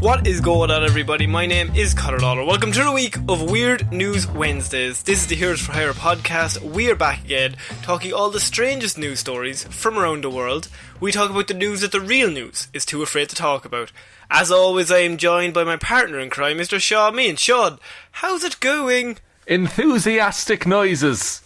What is going on, everybody? My name is Ciara Lawler. Welcome to the week of Weird News Wednesdays. This is the Heroes for Hire podcast. We are back again, talking all the strangest news stories from around the world. We talk about the news that the real news is too afraid to talk about. As always, I am joined by my partner in crime, Mr. Sean Mean. Sean, how's it going? Enthusiastic noises.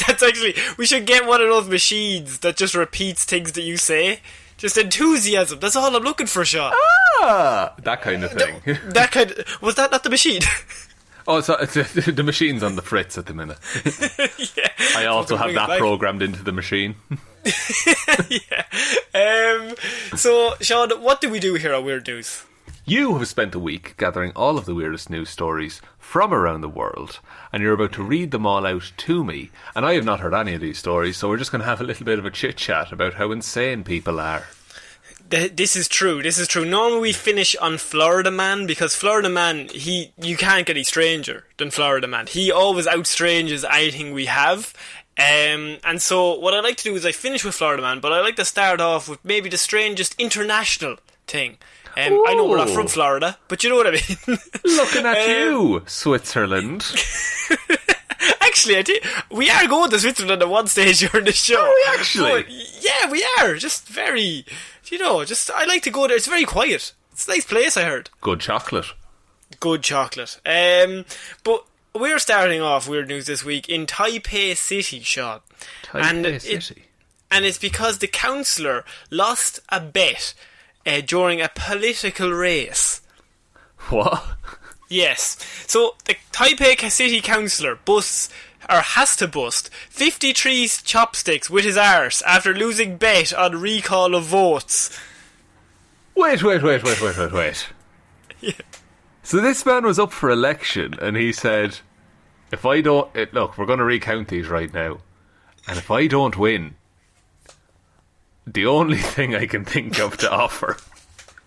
That's actually... We should get one of those machines that just repeats things that you say. Just enthusiasm. That's all I'm looking for, Sean. Ah! That kind of thing. Was that not the machine? Oh, so the machine's on the fritz at the minute. Yeah. I also have that programmed into the machine. Yeah. So, Sean, what do we do here on Weird News? You have spent a week gathering all of the weirdest news stories from around the world, and you're about to read them all out to me. And I have not heard any of these stories, so we're just going to have a little bit of a chit-chat about how insane people are. This is true. Normally we finish on Florida Man, because Florida Man, you can't get any stranger than Florida Man. He always outstranges anything we have. And so what I like to do is I finish with Florida Man, but I like to start off with maybe the strangest international thing. I know we're not from Florida, but you know what I mean. Looking at you, Switzerland. Actually, we are going to Switzerland at one stage during the show. Are we actually? But, yeah, we are. Just very, I like to go there. It's very quiet. It's a nice place, I heard. Good chocolate. But we're starting off Weird News this week in Taipei City, Sean. City? And it's because the councillor lost a bet during a political race. What? Yes. So the Taipei City councillor has to bust 53 chopsticks with his arse after losing bet on recall of votes. Wait. Yeah. So this man was up for election and he said, if I don't... Look, we're going to recount these right now. And if I don't win, the only thing I can think of to offer...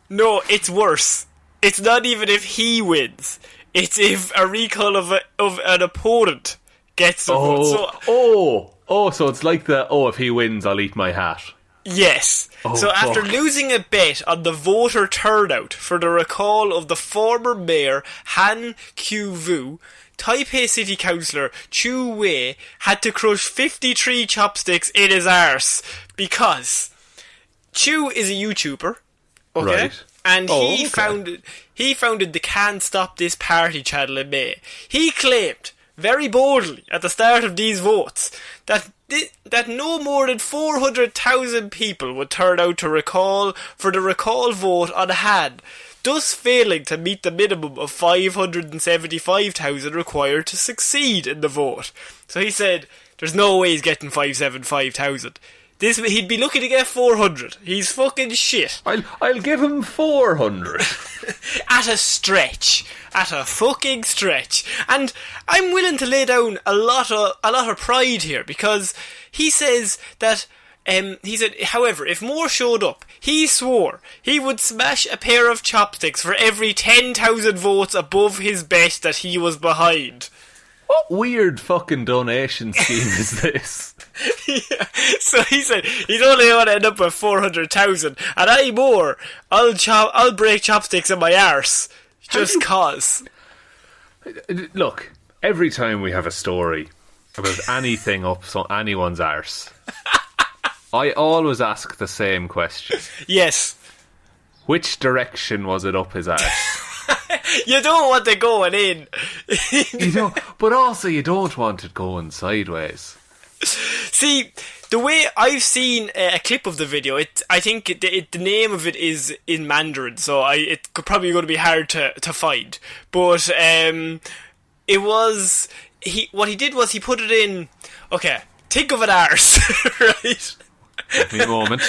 No, it's worse. It's not even if he wins. It's if a recall of an opponent gets the vote. So it's like if he wins, I'll eat my hat. Yes. So after losing a bet on the voter turnout for the recall of the former mayor Han Q-vu, Taipei City Councillor Chu Wei had to crush 53 chopsticks in his arse because Chu is a YouTuber. Okay. Right. And he founded the Can't Stop This Party channel in May. He claimed, very boldly, at the start of these votes, that no more than 400,000 people would turn out for the recall vote on Han, thus failing to meet the minimum of 575,000 required to succeed in the vote. So he said, there's no way he's getting 575,000. He'd be lucky to get 400. He's fucking shit. I'll give him 400. At a fucking stretch. And I'm willing to lay down a lot of pride here, because he says that however, if more showed up, he swore he would smash a pair of chopsticks for every 10,000 votes above his bet that he was behind. What weird fucking donation scheme is this? Yeah. So he said he's only going to end up with 400,000, and I'll break chopsticks in my arse just cause. Look, every time we have a story about anything up anyone's arse, I always ask the same question. Yes. Which direction was it up his arse? You don't want it going in. But also you don't want it going sideways. See, the way I've seen a clip of the video, I think the name of it is in Mandarin, so it's probably going to be hard to find. But what he did was he put it in. Okay, think of an arse, right? Give me a moment.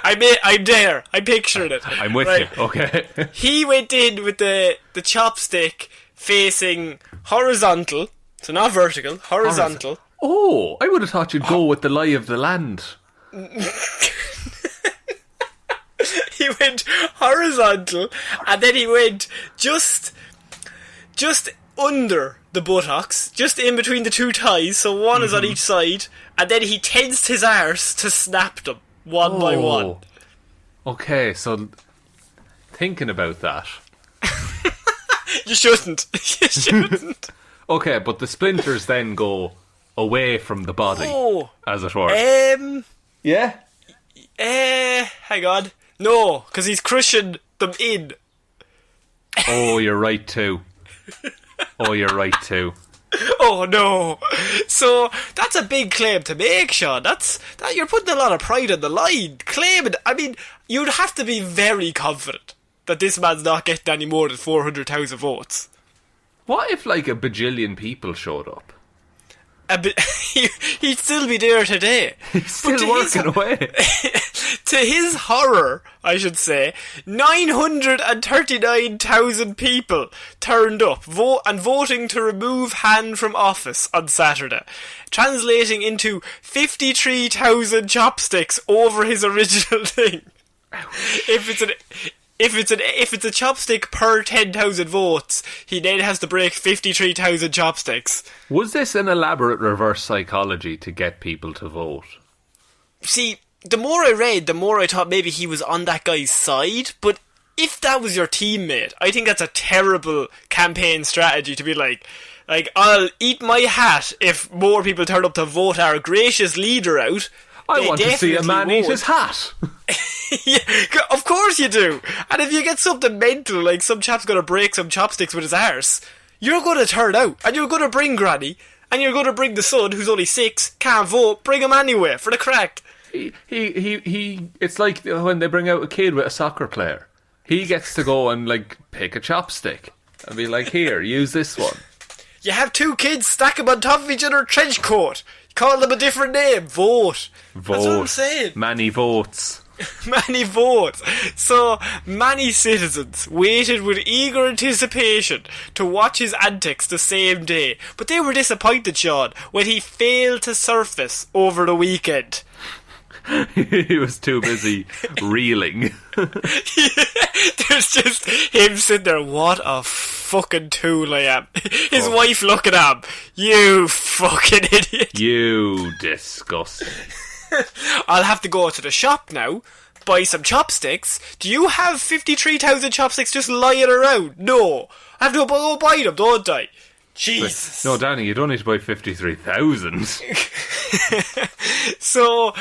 I'm there. I'm picturing it. I'm with you. Okay. He went in with the chopstick facing horizontal, so not vertical, horizontal. Oh, I would have thought you'd go with the lie of the land. He went horizontal, and then he went just under the buttocks, just in between the two thighs, so one is on each side, and then he tensed his arse to snap them one by one. Okay, so thinking about that. You shouldn't. You shouldn't. Okay, but the splinters then go away from the body, as it were. Yeah? Hang on. No, because he's crushing them in. Oh, you're right too. Oh no! So that's a big claim to make, Sean. That you're putting a lot of pride on the line. Claiming, I mean, you'd have to be very confident that this man's not getting any more than 400,000 votes. What if like a bajillion people showed up? He'd still be there today. He's still working away. To his horror, I should say, 939,000 people turned up voting to remove Han from office on Saturday, translating into 53,000 chopsticks over his original thing. If it's a chopstick per 10,000 votes, he then has to break 53,000 chopsticks. Was this an elaborate reverse psychology to get people to vote? See, the more I read, the more I thought maybe he was on that guy's side, but if that was your teammate, I think that's a terrible campaign strategy to be like, I'll eat my hat if more people turn up to vote our gracious leader out. I want to see a man eat his hat. Yeah, of course you do. And if you get something mental, like some chap's going to break some chopsticks with his arse, you're going to turn out, and you're going to bring Granny, and you're going to bring the son, who's only 6, can't vote, bring him anyway, for the crack. He it's like when they bring out a kid with a soccer player. He gets to go and, like, pick a chopstick and be like, here, use this one. You have 2 kids, stack them on top of each other, trench coat. Call them a different name. Vote. That's what I'm saying. Many votes. Many votes. So, many citizens waited with eager anticipation to watch his antics the same day. But they were disappointed, Sean, when he failed to surface over the weekend. He was too busy reeling. There's just him sitting there, what a fucking tool I am. His wife looking at him, you fucking idiot. You disgusting. I'll have to go to the shop now, buy some chopsticks. Do you have 53,000 chopsticks just lying around? No. I have to go buy them, don't I? Jesus. No, Danny, you don't need to buy 53,000. So,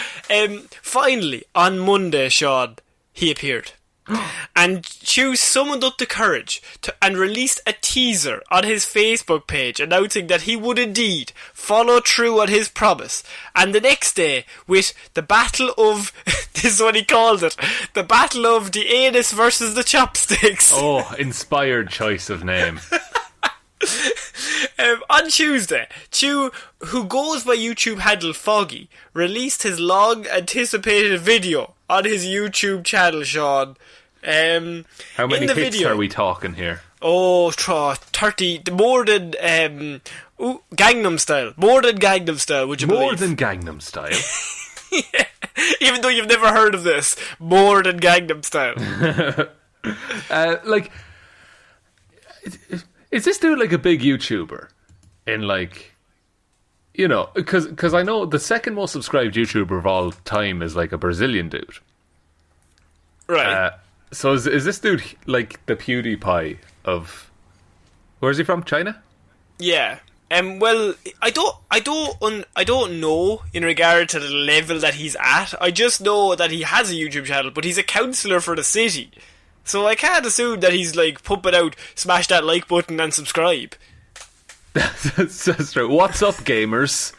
finally, on Monday, Sean, he appeared. And Chew summoned up the courage and released a teaser on his Facebook page announcing that he would indeed follow through on his promise. And the next day, with the battle of, this is what he called it, the battle of the anus versus the chopsticks. Oh, inspired choice of name. On Tuesday, Chew, who goes by YouTube handle Foggy, released his long-anticipated video on his YouTube channel, Sean. How many hits video, are we talking here? Oh, 30, more than Gangnam Style. More than Gangnam Style, would you believe? More than Gangnam Style? Yeah. Even though you've never heard of this. More than Gangnam Style. Is this dude like a big YouTuber? In like, you know, because I know the second most subscribed YouTuber of all time is like a Brazilian dude. Right. So is this dude like the PewDiePie of... Where's he from? China? Yeah. Well, I don't know in regard to the level that he's at. I just know that he has a YouTube channel, but he's a councillor for the city. So I can't assume that he's like pumping out, smash that like button and subscribe. That's true. What's up, gamers?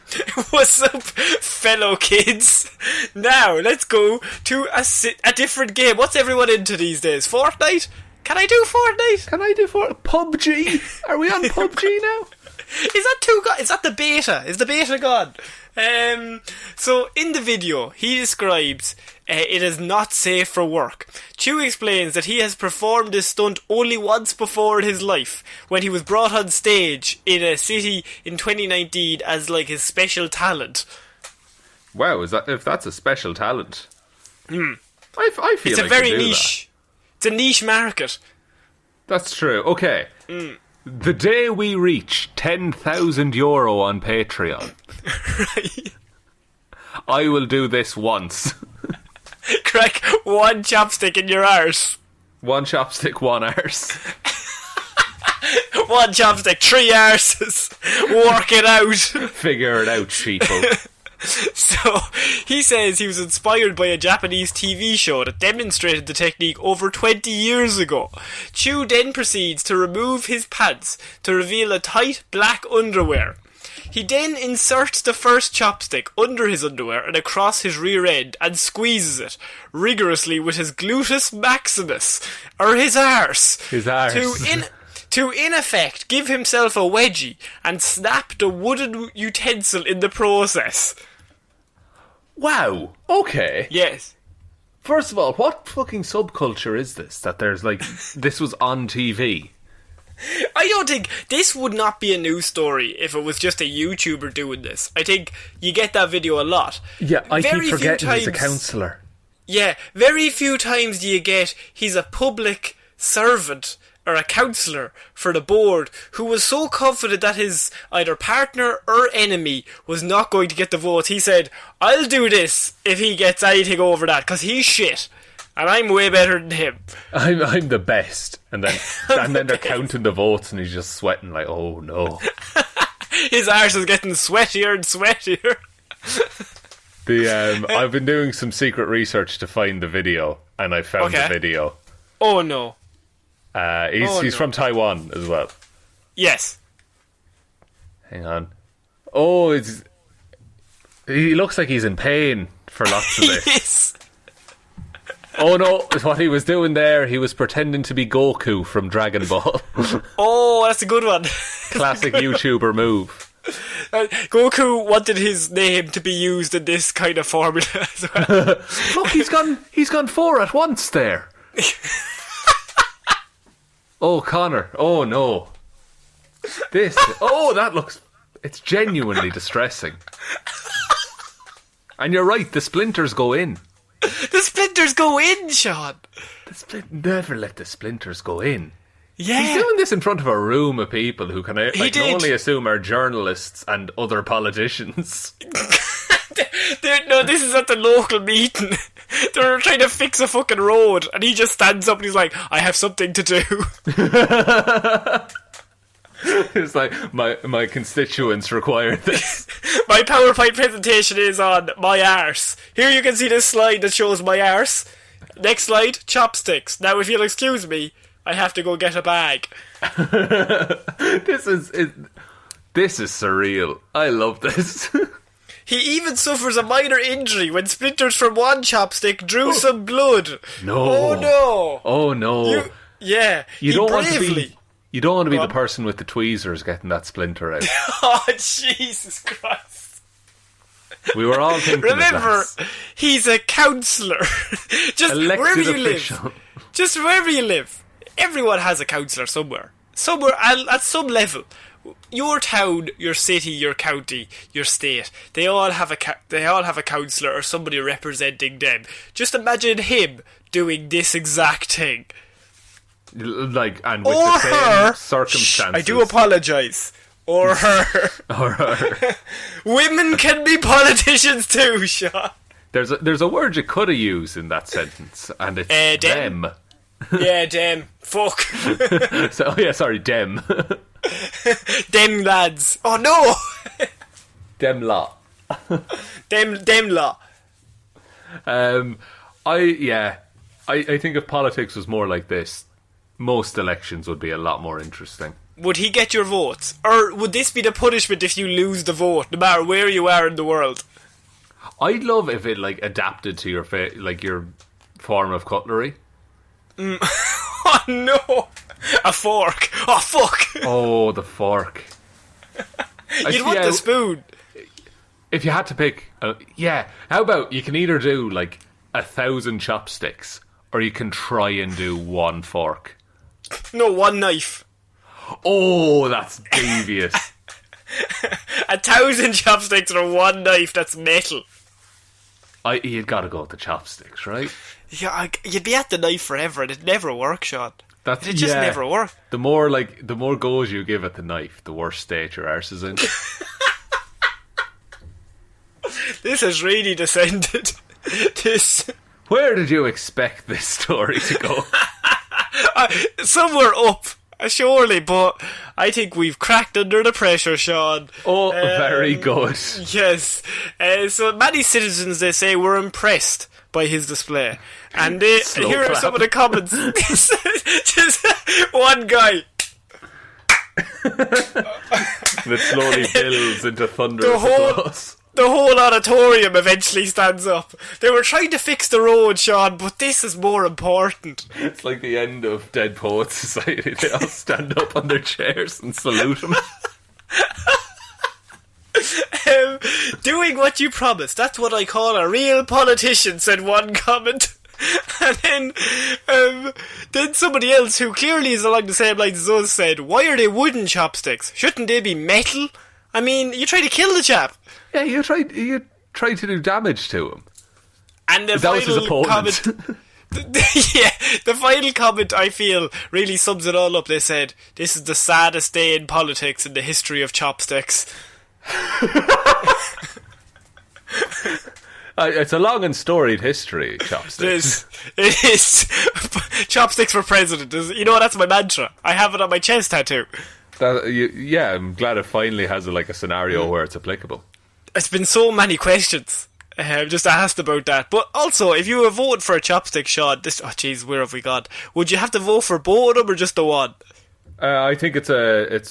What's up, fellow kids? Now, let's go to a different game. What's everyone into these days? Fortnite? Can I do Fortnite? PUBG? Are we on PUBG now? Is that the beta? Is the beta gone? So, in the video, he describes it is not safe for work. Chew explains that he has performed this stunt only once before in his life, when he was brought on stage in a city in 2019 as like his special talent. Wow, if that's a special talent? I feel it's like a very niche. It's a niche market. That's true. Okay. The day we reach €10,000 on Patreon, Right. I will do this once. Crack one chopstick in your arse. One chopstick, one arse. One chopstick, 3 arses. Work it out. Figure it out, sheeple. So, he says he was inspired by a Japanese TV show that demonstrated the technique over 20 years ago. Chu then proceeds to remove his pants to reveal a tight black underwear. He then inserts the first chopstick under his underwear and across his rear end and squeezes it rigorously with his gluteus maximus, or his arse. His arse. To in effect give himself a wedgie and snap the wooden utensil in the process. Wow. Okay. Yes. First of all, what fucking subculture is this? That there's like, this was on TV. I don't think this would not be a news story if it was just a YouTuber doing this. I think you get that video a lot. Yeah, I Very keep few forgetting he's a times- councillor. Yeah, very few times do you get he's a public servant or a councillor for the board who was so confident that his either partner or enemy was not going to get the vote. He said, I'll do this if he gets anything over that, because he's shit. And I'm way better than him. I'm the best. And then they're counting the votes and he's just sweating like, oh no. His arse is getting sweatier and sweatier. I've been doing some secret research to find the video, and I found the video. Oh no. He's from Taiwan as well. Yes. Hang on. Oh, he looks like he's in pain for lots of this. Yes. Oh no, what he was doing there, he was pretending to be Goku from Dragon Ball. Oh, that's a good one. Classic YouTuber move. Goku wanted his name to be used in this kind of formula as well. Look, he's gone 4 at once there. Oh, Connor. Oh no. It's genuinely distressing. And you're right, the splinters go in. The splinters go in, Sean. Never let the splinters go in. Yeah. He's doing this in front of a room of people who can only assume are journalists and other politicians. No, this is at the local meeting. They're trying to fix a fucking road, and he just stands up and he's like, I have something to do. It's like, my constituents require this. My PowerPoint presentation is on my arse. Here you can see this slide that shows my arse. Next slide, chopsticks. Now, if you'll excuse me, I have to go get a bag. This is surreal. I love this. He even suffers a minor injury when splinters from one chopstick drew some blood. No. Oh no. Oh no. You don't want to be. You don't want to be the person with the tweezers getting that splinter out. Oh Jesus Christ. We were all thinking Remember, he's a councillor. Just elected wherever you official. live. Just wherever you live. Everyone has a councillor somewhere. Somewhere at some level. Your town, your city, your county, your state, they all have a councillor or somebody representing them. Just imagine him doing this exact thing. Like, and with Or the same her. circumstances. I do apologise. Or her. Or her. Women can be politicians too, Sean. There's a word you could have used in that sentence, and it's them. Yeah, dem. Fuck. Sorry, dem. Dem lads. Oh no. Dem lot. Dem lot. I think if politics was more like this, most elections would be a lot more interesting. Would he get your votes? Or would this be the punishment if you lose the vote, no matter where you are in the world? I'd love if it adapted to your your form of cutlery. Oh no! A fork. Oh fuck! Oh, the fork. You'd want the spoon. If you had to pick, how about you can either do 1,000 chopsticks, or you can try and do one fork. No, one knife. Oh, that's devious. 1,000 chopsticks or one knife that's metal. You'd got to go with the chopsticks, right? Yeah, you'd be at the knife forever and it'd never work, Sean. It'd just never work. The more goes you give at the knife, the worse state your arse is in. This has really descended. Where did you expect this story to go? Somewhere up, surely, but I think we've cracked under the pressure, Sean. Oh, very good. Yes. So many citizens, they say, were impressed by his display. And here are some of the comments. Just one guy. That slowly builds into thunderous applause. The whole auditorium eventually stands up. They were trying to fix the road, Sean, but this is more important. It's like the end of Dead Poets Society. They all stand up on their chairs and salute him. Doing what you promised. That's what I call a real politician, said one comment. And then somebody else who clearly is along the same lines as us said, why are they wooden chopsticks? Shouldn't they be metal? I mean, you try to kill the chap. Yeah, you tried to do damage to him. And the that was his final opponent. comment, the final comment, I feel, really sums it all up. They said, this is the saddest day in politics in the history of chopsticks. It's a long and storied history, Chopsticks. It is. Chopsticks for president. You know, that's my mantra. I have it on my chest tattoo. Yeah, I'm glad it finally has a scenario where it's applicable. It's been so many questions. Just asked about that. But also, if you were voting for a chopstick shot, where have we gone? Would you have to vote for both of them or just the one? I think it's a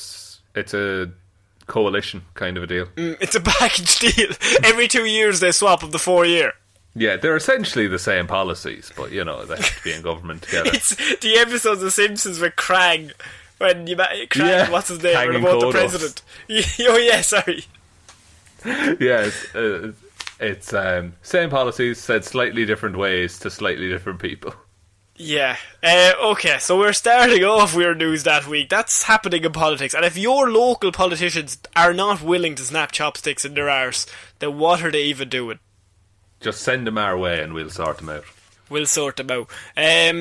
coalition kind of a deal. It's a package deal. Every 2 years they swap of the 4 year. Yeah, they're essentially the same policies, but they have to be in government together. It's the episodes of Simpsons with Krang. When what's his name? Kang and about the Kodos. president. Oh yeah, sorry. Yeah, it's same policies said slightly different ways to slightly different people. Yeah. Okay, so we're starting off Weird News that week. That's happening in politics. And if your local politicians are not willing to snap chopsticks in their arse, then what are they even doing? Just send them our way and we'll sort them out. We'll sort them out.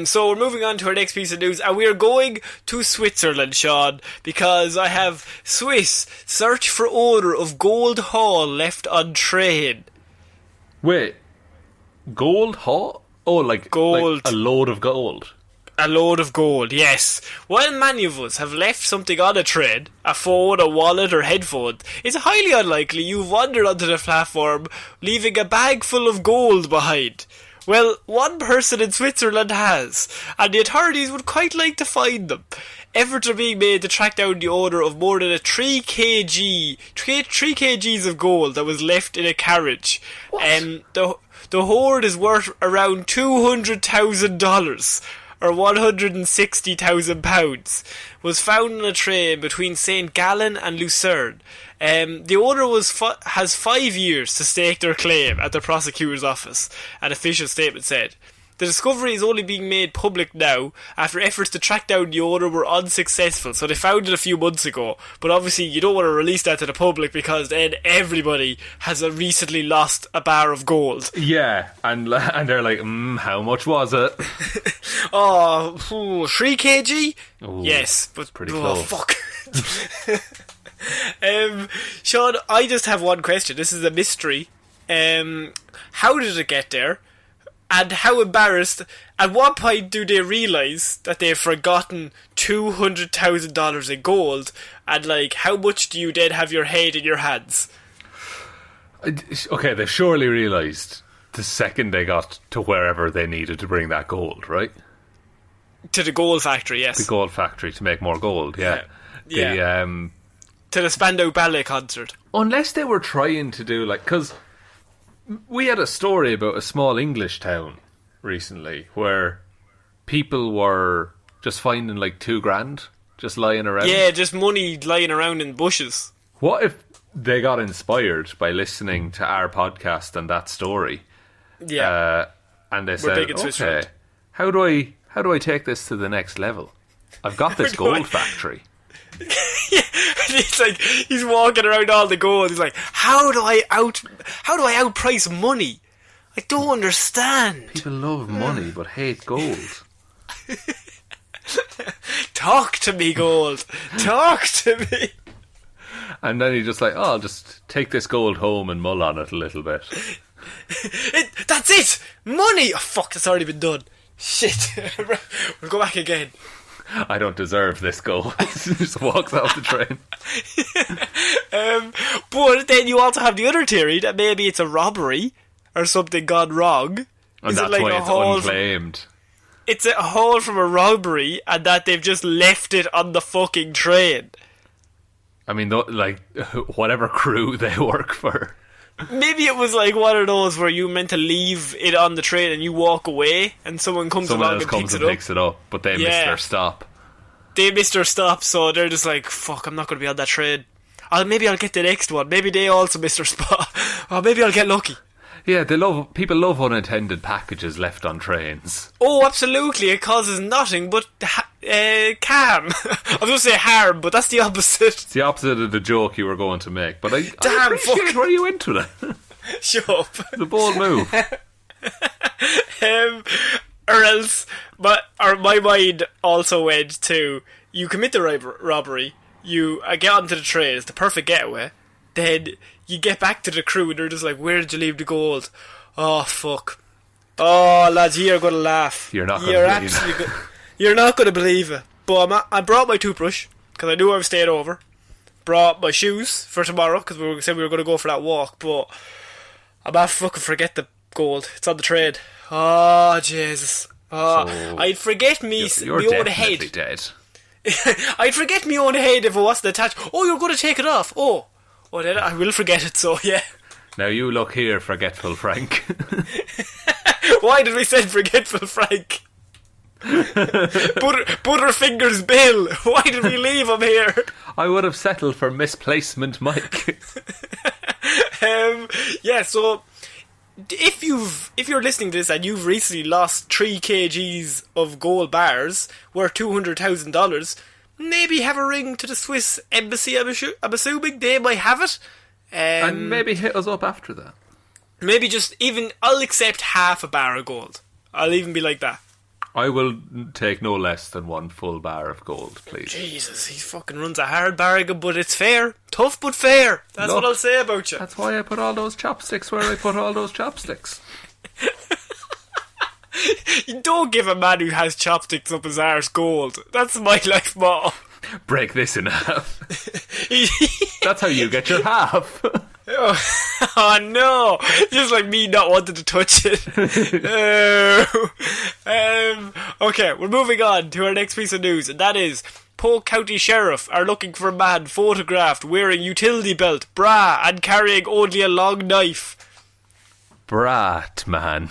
So we're moving on to our next piece of news, and we're going to Switzerland, Sean, because I have Swiss search for owner of gold haul left on train. Wait, gold haul? Oh, gold. Like a load of gold. A load of gold, yes. While many of us have left something on a train, a phone, a wallet or headphones, it's highly unlikely you've wandered onto the platform leaving a bag full of gold behind. Well, one person in Switzerland has, and the authorities would quite like to find them. Efforts are being made to track down the owner of more than 3 kgs of gold that was left in a carriage. The hoard is worth around $200,000, or £160,000, was found on a train between St. Gallen and Lucerne. The owner has 5 years to stake their claim at the prosecutor's office, an official statement said. The discovery is only being made public now after efforts to track down the owner were unsuccessful, so they found it a few months ago. But obviously you don't want to release that to the public because then everybody has recently lost a bar of gold. Yeah, and they're like, how much was it? 3 kg? Ooh, yes, but pretty close. Fuck. Sean, I just have one question. This is a mystery. How did it get there? And how embarrassed? At what point do they realise that they've forgotten $200,000 in gold? And how much do you then have your head in your hands? Okay, they surely realised the second they got to wherever they needed to bring that gold, right? To the gold factory, yes. The gold factory to make more gold, yeah. To the Spandau Ballet concert. Unless they were trying to do because we had a story about a small English town recently where people were just finding $2,000 just lying around. Yeah, just money lying around in bushes. What if they got inspired by listening to our podcast and that story? Yeah. And they said, okay, how do I take this to the next level? I've got this gold factory. Yeah, he's walking around all the gold. He's like, how do I outprice money? I don't understand. People love money but hate gold. Talk to me, gold. Talk to me. And then he's just like, I'll just take this gold home and mull on it a little bit. That's it! Money! Oh, fuck, that's already been done. Shit. We'll go back again. I don't deserve this gold. Just walks off the train. But then you also have the other theory that maybe it's a robbery or something gone wrong. And that's why it's unclaimed. It's a haul from a robbery and that they've just left it on the fucking train. I mean, like, whatever crew they work for. Maybe it was like one of those where you meant to leave it on the train and you walk away and someone along and picks it up. But they missed their stop. They missed their stop, so they're just like, fuck, I'm not going to be on that train. Maybe I'll get the next one. Maybe they also missed their spot. Or maybe I'll get lucky. Yeah, people love unattended packages left on trains. Oh, absolutely. It causes nothing but calm. I was going to say harm, but that's the opposite. It's the opposite of the joke you were going to make. But I appreciate where you into that. Shut up. The bold move. Or else, my mind also went to, you commit the robbery, you get onto the train, it's the perfect getaway, then you get back to the crew and they're just like, where did you leave the gold? Oh, fuck. Oh, lads, you're going to laugh. You're not going to believe it. You're not going to believe it. But I brought my toothbrush, because I knew I was staying over. Brought my shoes for tomorrow, because we said we were going to go for that walk, but I'm not fucking forget the gold. It's on the train. Oh, Jesus. Oh, so I'd forget me you're my own head. Definitely dead. I'd forget me own head if it wasn't attached. Oh, you're going to take it off. Oh, then I will forget it, so yeah. Now you look here, forgetful Frank. Why did we send forgetful Frank? Butterfingers Bill. Why did we leave him here? I would have settled for misplacement Mike. Yeah, so if you're listening to this and you've recently lost 3 kgs of gold bars worth $200,000, maybe have a ring to the Swiss embassy. I'm assuming they might have it. And maybe hit us up after that. Maybe I'll accept half a bar of gold. I'll even be like that. I will take no less than 1 full bar of gold, please. Jesus, he fucking runs a hard bargain, but it's fair. Tough but fair. That's what I'll say about you. That's why I put all those chopsticks where I put all those chopsticks. You don't give a man who has chopsticks up his arse gold. That's my life motto. Break this in half. That's how you get your half. Oh no! Just like me not wanting to touch it. Okay, we're moving on to our next piece of news, and that is Polk County Sheriff are looking for a man photographed wearing utility belt, bra, and carrying only a long knife. Brat, man.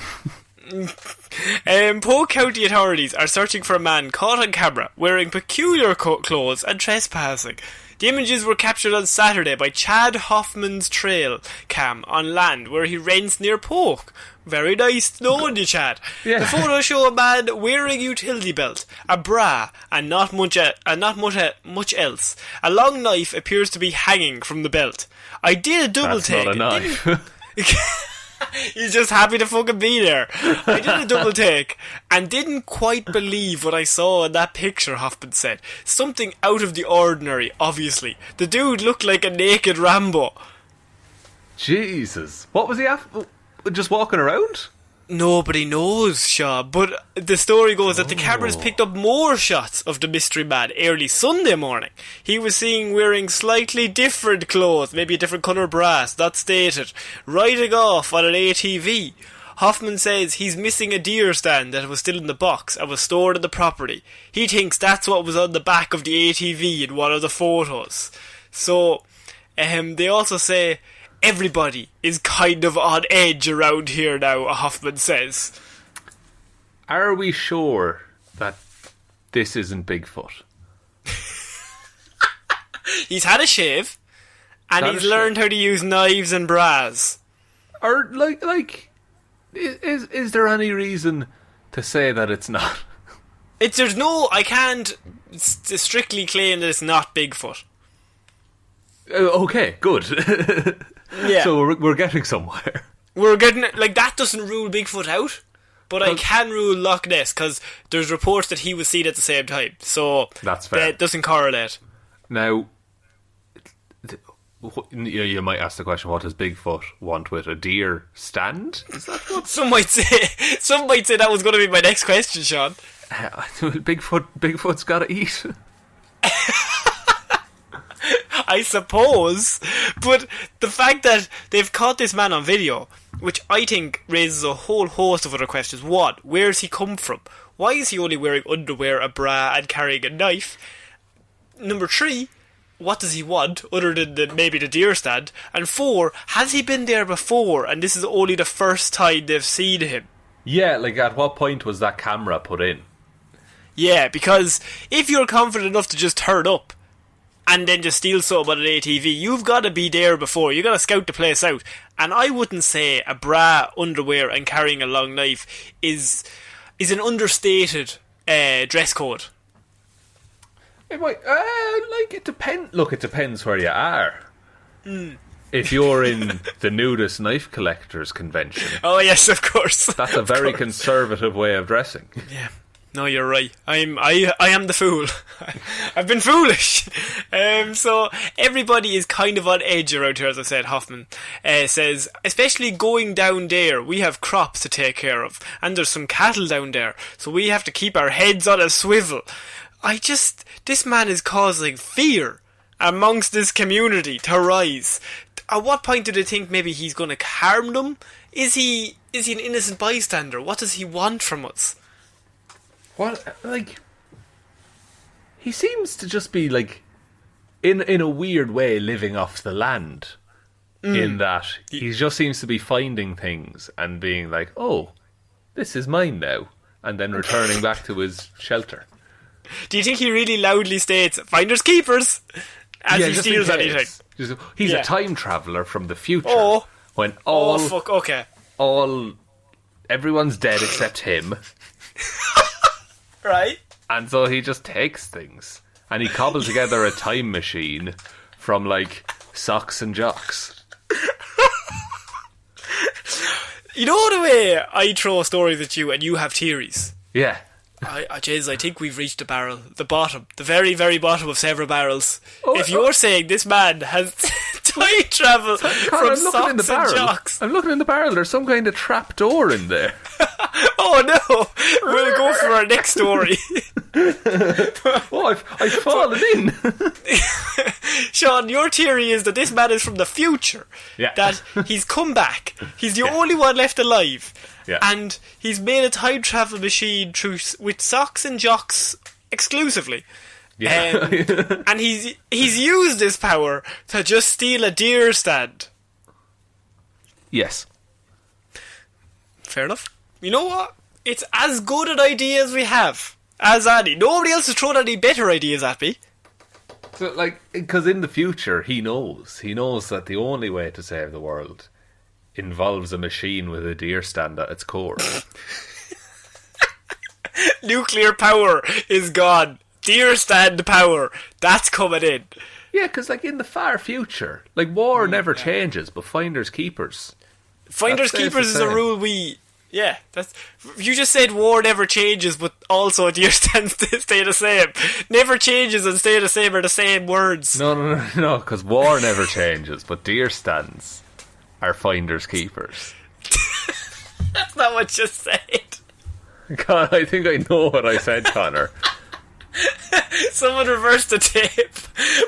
Polk County authorities are searching for a man caught on camera wearing peculiar clothes and trespassing. The images were captured on Saturday by Chad Hoffman's trail cam on land where he rents near Polk. Very nice knowing you, Chad. Yeah. The photos show a man wearing a utility belt, a bra, and not much else. A long knife appears to be hanging from the belt. I did a double take. That's not a knife. He's just happy to fucking be there. I did a double take and didn't quite believe what I saw in that picture, Hoffman said. Something out of the ordinary, obviously. The dude looked like a naked Rambo. Jesus. What was he after? Just walking around? Nobody knows, Shaw, but the story goes that the cameras picked up more shots of the mystery man early Sunday morning. He was seen wearing slightly different clothes, maybe a different colour brass, not stated, riding off on an ATV. Hoffman says he's missing a deer stand that was still in the box and was stored in the property. He thinks that's what was on the back of the ATV in one of the photos. So, they also say everybody is kind of on edge around here now, Hoffman says. Are we sure that this isn't Bigfoot? He's had a shave, and he's learned how to use knives and bras. Or, is there any reason to say that it's not? I can't strictly claim that it's not Bigfoot. Okay, good. Yeah. So we're getting somewhere. We're getting, that doesn't rule Bigfoot out, but I can rule Loch Ness, because there's reports that he was seen at the same time, so that's fair. That doesn't correlate. Now, You might ask the question, what does Bigfoot want with a deer stand? Is that what? Some might say that was going to be my next question, Sean. Bigfoot's got to eat. I suppose, but the fact that they've caught this man on video, which I think raises a whole host of other questions. One, where's he come from? Why is he only wearing underwear, a bra, and carrying a knife? Number 3, what does he want, other than maybe the deer stand? And 4, has he been there before, and this is only the first time they've seen him? Yeah, like at what point was that camera put in? Yeah, because if you're confident enough to just turn up, and then just steal something on an ATV, you've got to be there before. You've got to scout the place out. And I wouldn't say a bra, underwear, and carrying a long knife is an understated dress code. It might, it depends. Look, it depends where you are. If you're in the nudist knife collectors convention, oh yes, of course, that's a very conservative way of dressing. Yeah. No, you're right. I am the fool. I've been foolish. So everybody is kind of on edge around here, as I said. Hoffman says, especially going down there, we have crops to take care of, and there's some cattle down there, so we have to keep our heads on a swivel. This man is causing fear amongst this community to rise. At what point do they think maybe he's going to harm them? Is he an innocent bystander? What does he want from us? Well, he seems to just be, in a weird way, living off the land. In that, he just seems to be finding things and being like, oh, this is mine now. And then returning back to his shelter. Do you think he really loudly states, finders keepers, as he steals anything? He's a time traveller from the future. Oh. When everyone's dead except him. Right. And so he just takes things. And he cobbled together a time machine from, socks and jocks. You know the way I throw stories at you and you have theories? Yeah. I think we've reached the bottom, the very, very bottom of several barrels. If you're saying this man has time travel from socks and jocks. I'm looking in the barrel, there's some kind of trap door in there. Oh no! We'll go for our next story. I've fallen in. Sean, your theory is that this man is from the future. Yeah. That he's come back. He's the only one left alive. Yeah. And he's made a time travel machine with socks and jocks exclusively. Yeah. And he's used this power to just steal a deer stand. Yes. Fair enough. You know what? It's as good an idea as we have. As any. Nobody else has thrown any better ideas at me. So, because in the future, he knows that the only way to save the world involves a machine with a deer stand at its core. Nuclear power is gone. Deer stand power, that's coming in. Yeah, because in the far future, war never changes, but finders keepers. Finders keepers is a rule we... Yeah, you just said war never changes, but also deer stands stay the same. Never changes and stay the same are the same words. No, because war never changes, but deer stands are finders keepers. That's not what you said. God, I think I know what I said, Connor. Someone reversed the tape.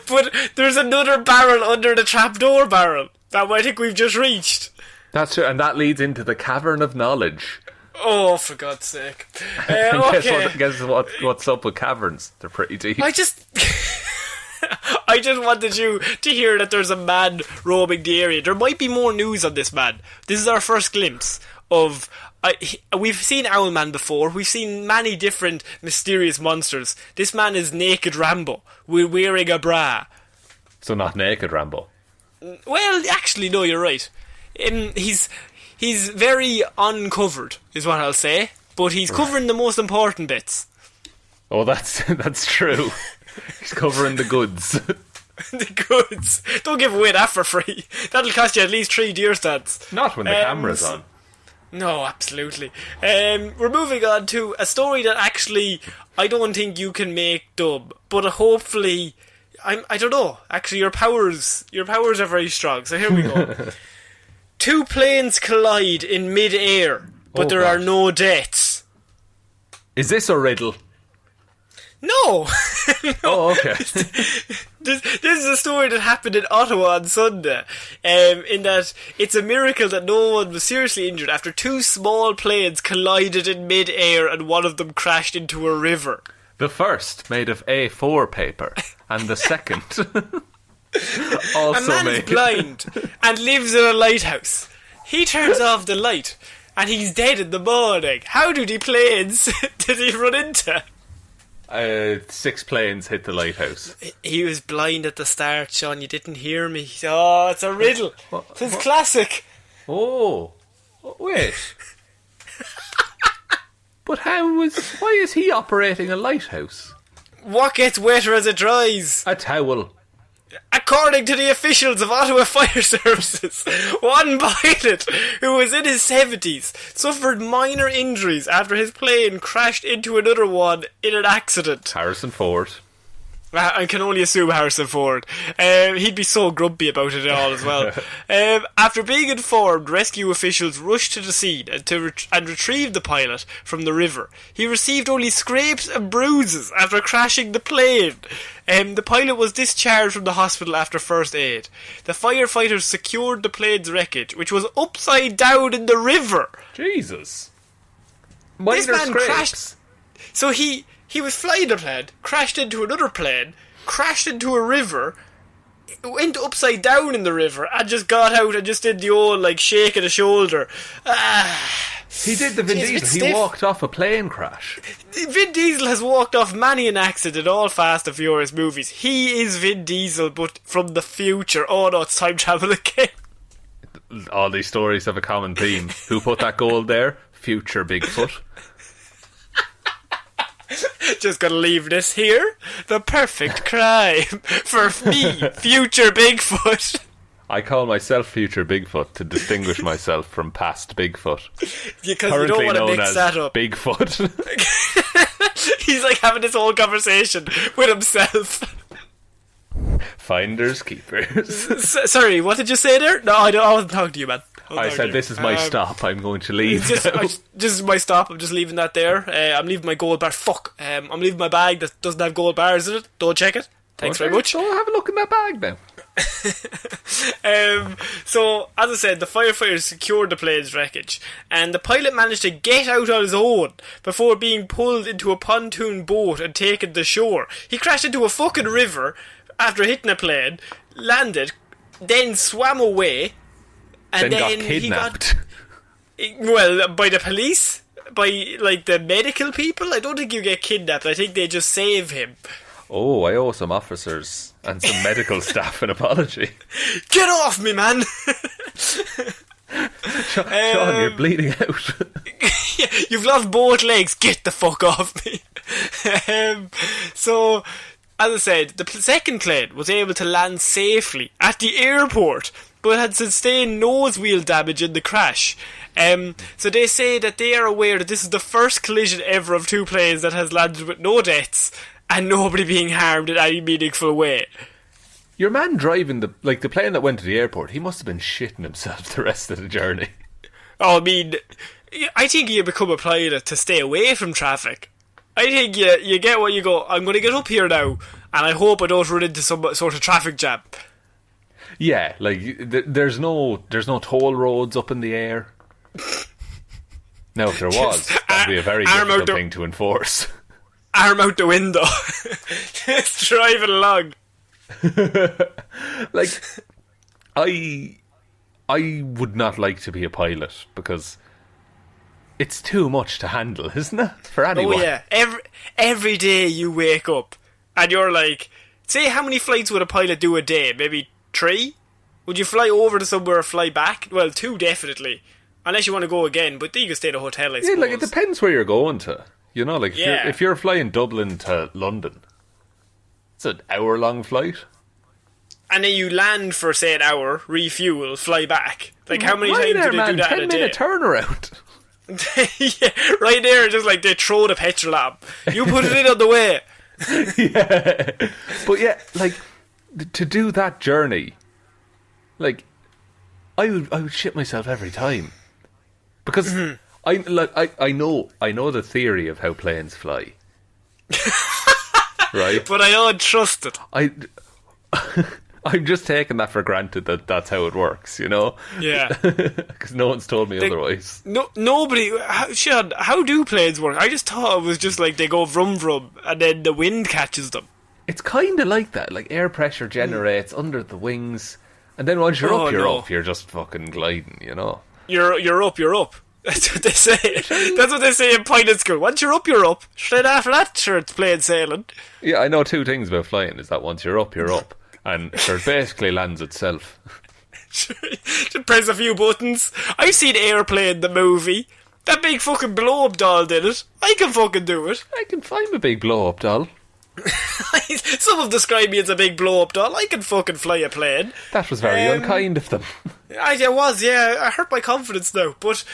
But there's another barrel under the trapdoor barrel that I think we've just reached. That's true, and that leads into the cavern of knowledge. Oh, for God's sake. Okay. Guess what's up with caverns? They're pretty deep. I just wanted you to hear that there's a man roaming the area. There might be more news on this man. This is our first glimpse of... we've seen Owlman before. We've seen many different mysterious monsters. This man is Naked Rambo. We're wearing a bra. So not Naked Rambo? Well, actually, no, you're right. He's very uncovered, is what I'll say. But he's covering the most important bits. Oh, that's true. He's covering the goods. The goods. Don't give away that for free. That'll cost you at least 3 deer stands. Not when the camera's on. No, absolutely. We're moving on to a story that actually I don't think you can make dub, but hopefully I don't know. Actually, your powers are very strong. So here we go. Two planes collide in mid-air, but there are no deaths. Is this a riddle? No. No. Oh, okay. This is a story that happened in Ottawa on Sunday. In that it's a miracle that no one was seriously injured after two small planes collided in mid-air and one of them crashed into a river. The first made of A4 paper, and the second also a man made. is blind and lives in a lighthouse. He turns off the light, and he's dead in the morning. How many planes did he run into? 6 planes hit the lighthouse. He was blind at the start, Sean. You didn't hear me. Oh, it's a riddle. It's classic. Oh, wait. But why is he operating a lighthouse? What gets wetter as it dries? A towel. According to the officials of Ottawa Fire Services, one pilot who was in his 70s suffered minor injuries after his plane crashed into another one in an accident. Harrison Ford. I can only assume Harrison Ford. He'd be so grumpy about it all as well. After being informed, rescue officials rushed to the scene and retrieved the pilot from the river. He received only scrapes and bruises after crashing the plane. The pilot was discharged from the hospital after first aid. The firefighters secured the plane's wreckage, which was upside down in the river. Jesus. This man crashed. So he was flying a plane, crashed into another plane, crashed into a river, went upside down in the river, and just got out and just did the old, shake of the shoulder. He did the Vin Diesel. He walked off a plane crash. Vin Diesel has walked off many an accident in all Fast and Furious movies. He is Vin Diesel, but from the future. Oh no, it's time travel again. All these stories have a common theme. Who put that gold there? Future Bigfoot. Just gonna leave this here. The perfect crime for me, future Bigfoot. I call myself Future Bigfoot to distinguish myself from past Bigfoot. Because you don't want to mix that up. Bigfoot. He's having this whole conversation with himself. Finders keepers. Sorry, what did you say there? No, I wasn't talking to you, man. I said this is my stop. I'm going to leave. This is my stop. I'm just leaving that there. I'm leaving my gold bar. Fuck. I'm leaving my bag that doesn't have gold bars in it. Don't check it. Thanks very much. So have a look in that bag now. So, as I said, the firefighters secured the plane's wreckage, and the pilot managed to get out on his own before being pulled into a pontoon boat and taken to shore. He crashed into a fucking river after hitting a plane, landed, then swam away, and then got kidnapped. By the police? By, the medical people? I don't think you get kidnapped. I think they just save him. Oh, I owe some officers and some medical staff an apology. Get off me, man! Sean, you're bleeding out. You've lost both legs. Get the fuck off me. So, as I said, the second plane was able to land safely at the airport, but had sustained nose wheel damage in the crash. So they say that they are aware that this is the first collision ever of two planes that has landed with no deaths and nobody being harmed in any meaningful way. Your man driving the plane that went to the airport, he must have been shitting himself the rest of the journey. Oh, I mean, I think you become a pilot to stay away from traffic. I think you get what you go, I'm going to get up here now, and I hope I don't run into some sort of traffic jam. Yeah, there's no toll roads up in the air. Now, if there was, that'd be a very difficult thing to enforce. Arm out the window. Just driving along. I would not like to be a pilot because it's too much to handle, isn't it? For anyone. Oh yeah. Every day you wake up and you're say how many flights would a pilot do a day? Maybe 3? Would you fly over to somewhere or fly back? Well, 2 definitely. Unless you want to go again, but then you can stay at a hotel, I suppose. Yeah, it depends where you're going to. You know, if you're flying Dublin to London, it's an hour-long flight. And then you land for, say, an hour, refuel, fly back. How many times do they do that in a day? 10-minute turnaround. Yeah, right there, just they throw the petrol at 'em. You put it in on the way. Yeah. But yeah, to do that journey, like, I would shit myself every time. Because I know the theory of how planes fly. Right? But I don't trust it. I'm just taking that for granted that that's how it works, you know? Yeah. Because no one's told me otherwise. Nobody... How do planes work? I just thought it was just like they go vroom vroom and then the wind catches them. It's kind of like that. Like, air pressure generates under the wings, and then once you're up, you're up. You're just fucking gliding, you know? You're up. That's what they say. That's what they say in pilot school. Once you're up, you're up. Straight after that, sure, it's plain sailing. Yeah, I know two things about flying, is that once you're up, you're up. And it basically lands itself. Just press a few buttons. I've seen Airplane, the movie. That big fucking blow-up doll did it. I can fucking do it. I'm a big blow-up doll. Some have described me as a big blow-up doll. I can fucking fly a plane. That was very unkind of them. I was, yeah. I hurt my confidence now. But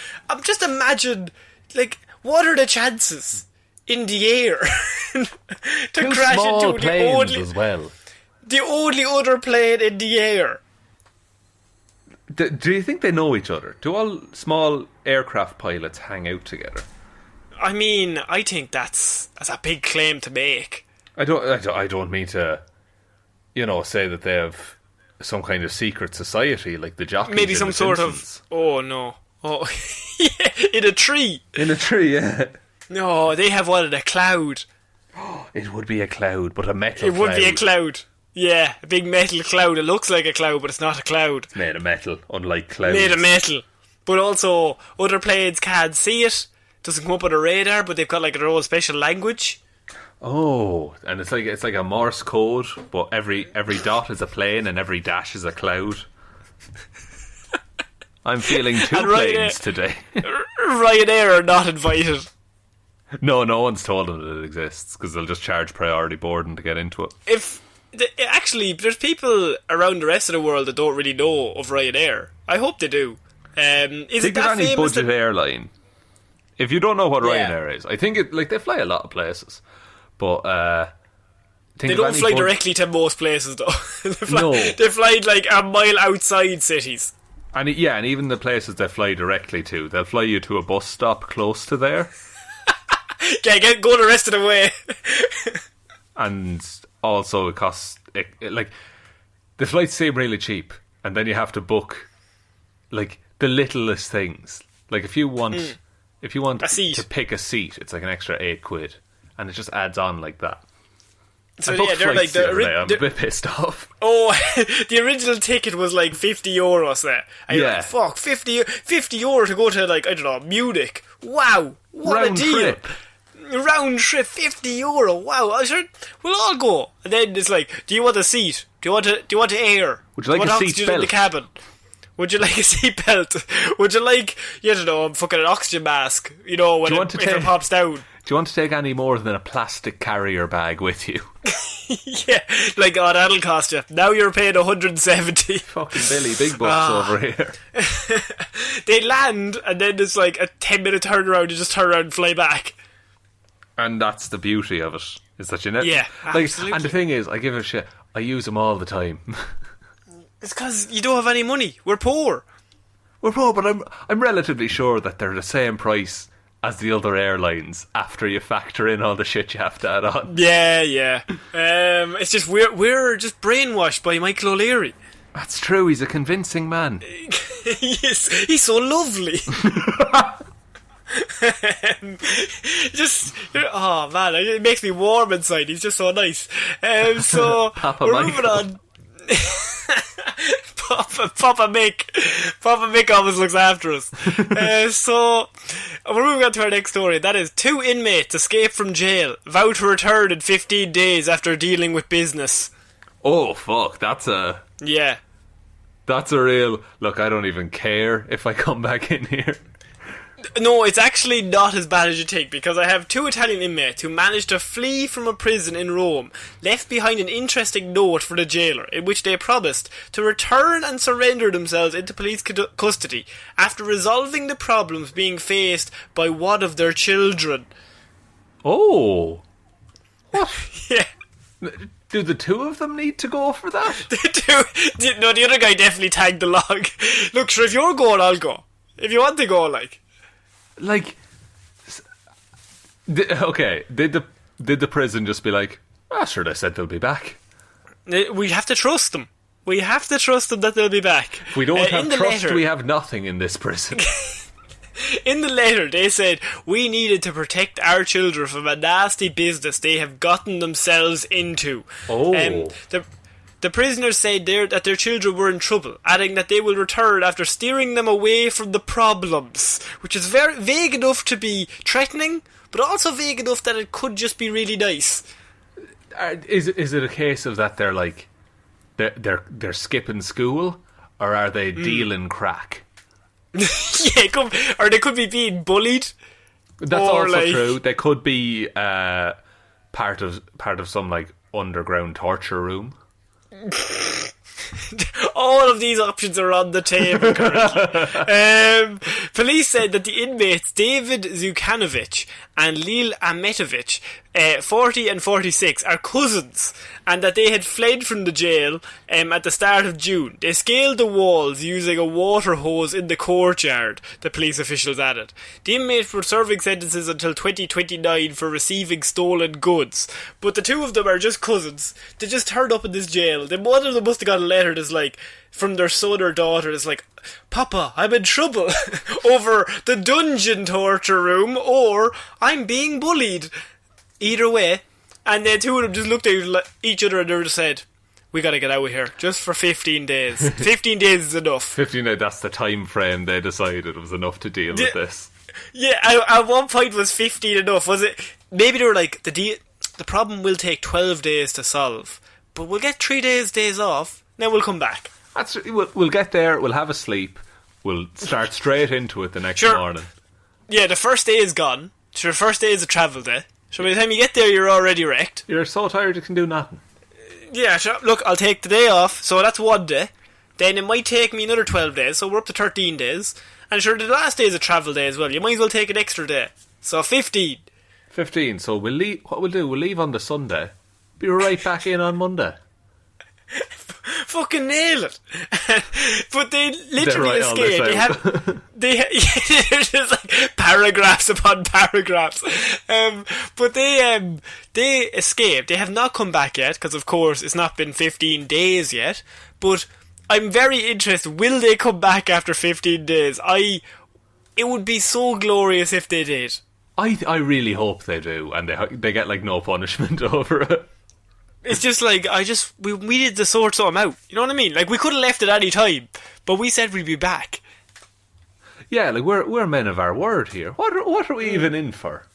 just imagine, like, what are the chances in the air to crash into the only other plane in the air? Do you think they know each other? Do all small aircraft pilots hang out together? I mean, I think that's a big claim to make. I don't mean to, say that they have some kind of secret society like the jockeys. Maybe some sort of. Oh no! Oh, yeah, in a tree. In a tree, yeah. No, they have one in a cloud. It would be a cloud, but a metal. It would be a cloud. Yeah, a big metal cloud. It looks like a cloud, but it's not a cloud. It's made of metal, unlike clouds. Made of metal, but also other planes can't see it. Doesn't come up on a radar, but they've got like their own special language. Oh, and it's like a Morse code, but every dot is a plane and every dash is a cloud. I'm feeling two planes today. Ryanair are not invited. No one's told them that it exists because they'll just charge priority boarding to get into it. Actually, there's people around the rest of the world that don't really know of Ryanair. I hope they do. Is it that any famous budget airline? If you don't know what Ryanair is, I think they fly a lot of places. But they don't fly directly to most places, though. They fly like a mile outside cities. And even the places they fly directly to, they'll fly you to a bus stop close to there. Go the rest of the way. And also, it costs like the flights seem really cheap, and then you have to book like the littlest things. Like if you want a seat. To pick a seat, it's like an extra £8. And it just adds on like that. So they're like I'm a bit pissed off. Oh, the original ticket was like €50 there. And you're like, fuck, €50 to go to like, I don't know, Munich. Wow, what round a deal. Trip. Round trip, €50. Wow, I sure we'll all go. And then it's like, do you want a seat? Do you want air? Would you like a seat belt? In the cabin? Would you like a seatbelt? Would you like, fucking an oxygen mask? When if it pops down. Do you want to take any more than a plastic carrier bag with you? Yeah, like, that'll cost you. Now you're paying 170. Fucking Billy, big bucks over here. They land, and then it's like a 10-minute turnaround. You just turn around and fly back. And that's the beauty of it, is that you never... Yeah, absolutely. And the thing is, I give a shit. I use them all the time. It's because you don't have any money. We're poor. But I'm relatively sure that they're the same price as the other airlines after you factor in all the shit you have to add on. Yeah. It's just we're just brainwashed by Michael O'Leary. That's true. He's a convincing man. He's so lovely. Oh man, it makes me warm inside. He's just so nice. So Papa we're Michael. moving on. Papa Mick always looks after us. So we're moving on to our next story. That is 2 inmates escape from jail, vow to return in 15 days after dealing with business. Oh fuck, that's a real look. I don't even care if I come back in here. No, it's actually not as bad as you think, because I have 2 Italian inmates who managed to flee from a prison in Rome, left behind an interesting note for the jailer, in which they promised to return and surrender themselves into police custody after resolving the problems being faced by one of their children. Oh. What? Yeah. Do the two of them need to go for that? The other guy definitely tagged along. Look, sure, if you're going, I'll go. If you want to go, like... Okay, did the prison just be like, sure, they said they'll be back? We have to trust them. We have to trust them that they'll be back. If we don't have trust, we have nothing in this prison. In the letter, they said, we needed to protect our children from a nasty business they have gotten themselves into. Oh. The prisoners said that their children were in trouble, adding that they will return after steering them away from the problems, which is very vague enough to be threatening, but also vague enough that it could just be really nice. Is it a case of that they're like they're skipping school, or are they dealing crack? Yeah, or they could be being bullied. That's also true. They could be part of some like underground torture room. All of these options are on the table currently. Police said that the inmates David Zukanovic and Lil Ametovic, 40 and 46, are cousins, and that they had fled from the jail at the start of June. They scaled the walls using a water hose in the courtyard, the police officials added. The inmates were serving sentences until 2029 for receiving stolen goods, but the two of them are just cousins. They just turned up in this jail. Then one of them must have got a letter that's like, from their son or daughter, that's like, Papa, I'm in trouble over the dungeon torture room, or I'm being bullied. Either way. And then two of them just looked at each other and they just said, we gotta get out of here, just for 15 days. 15 days is enough. 15 days, that's the time frame they decided it was enough to deal with this. Yeah, at one point was 15 enough, was it? Maybe they were like, the problem will take 12 days to solve, but we'll get 3 days off, then we'll come back. We'll get there, we'll have a sleep, we'll start straight into it the next morning. Yeah, the first day is gone. So the first day is a travel day. So by the time you get there, you're already wrecked. You're so tired you can do nothing. Yeah, so look, I'll take the day off, so that's one day. Then it might take me another 12 days, so we're up to 13 days. And sure, the last day is a travel day as well. You might as well take an extra day. So 15. 15, so we'll leave. What we'll do, we'll leave on the Sunday. Be right back in on Monday. Fucking nail it. But they literally escaped. There's just like paragraphs upon paragraphs. But they escaped. They have not come back yet, because of course it's not been 15 days yet. But I'm very interested. Will they come back after 15 days? It would be so glorious if they did. I really hope they do, and they get like no punishment over it. It's just like, we needed to sort something out. You know what I mean? Like, we could have left at any time, but we said we'd be back. Yeah, like, we're men of our word here. What are we even in for?